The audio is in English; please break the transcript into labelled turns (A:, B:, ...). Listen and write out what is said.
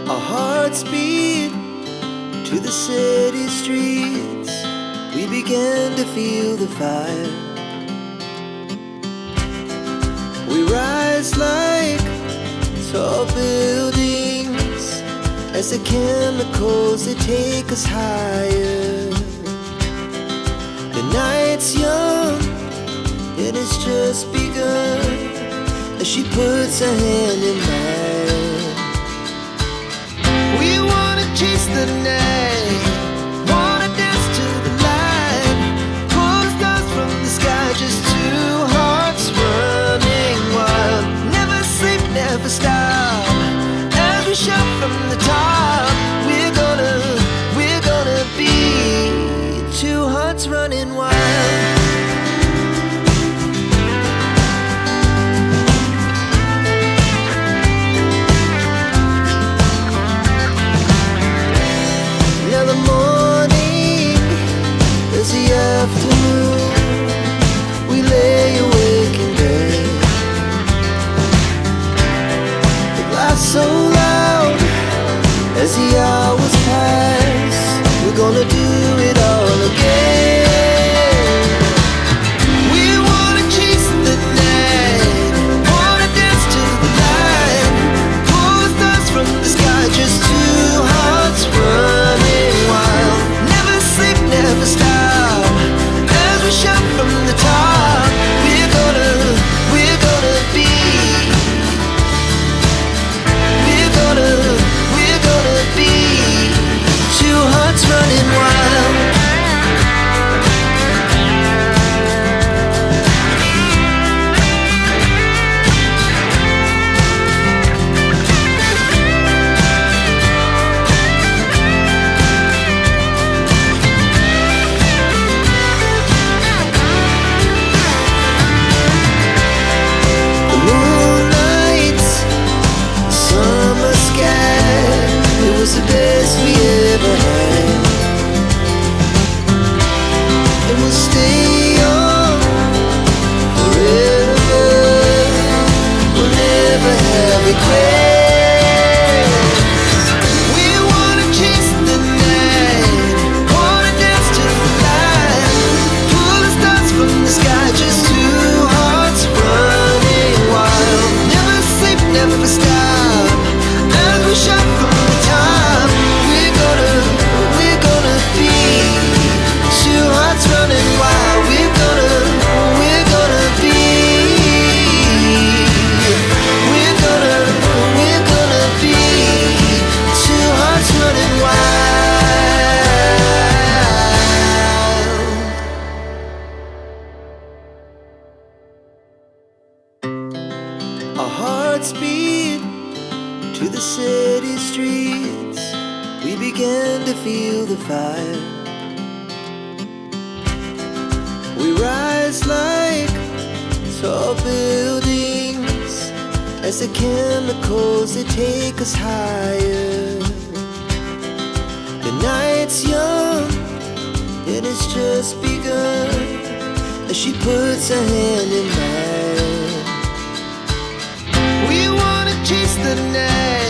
A: Our hearts beat to the city streets. We began to feel the fire. We rise like tall buildings as the chemicals, they take us higher. The night's young and it's just begun as she puts her hand in mine. We wanna chase the night, wanna dance to the light, pull stars from the sky, just two hearts running wild. Never sleep, never stop, as we shout from the top. We're gonna be two hearts running wild. Now the morning is the afternoon. We lay awake in bed. The glass so loud as the hours pass. We're gonna do it all again. We wanna chase the night, wanna dance to the light, pull stars from the sky, just two hearts running wild. Never sleep, never stop, as we shout from the top. We're gonna be, we're gonna be two hearts running wild. The moonlight, summer sky, it was the best we ever had. And we'll stay young forever. We'll never have regrets. We wanna chase the night, wanna dance to the light, pull the stars from the sky, just two hearts running wild. Never sleep, never stop, as we shout from the top. We're gonna be two hearts running wild. We're gonna be, we're gonna be two hearts running wild. Our hearts beat to the city streets. We began to feel the fire. We rise like tall buildings as the chemicals, they take us higher. The night's young and it's just begun as she puts her hand in mine. We wanna chase the night,